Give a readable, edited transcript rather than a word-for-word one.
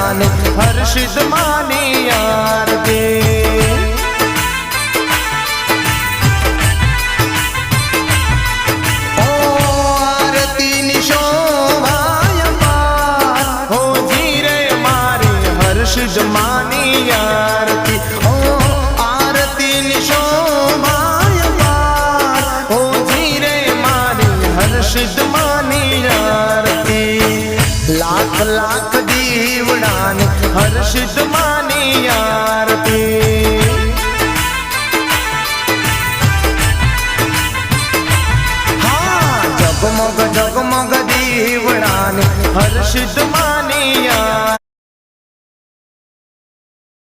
દીવડાને હર્ષિત માની આરતી માની આરતી ઓ આરતી ની શોભાય પાર ઓ ધીરે મારી હર્ષિત માની આરતી લાખ લાખ દીવડાને હર્ષિત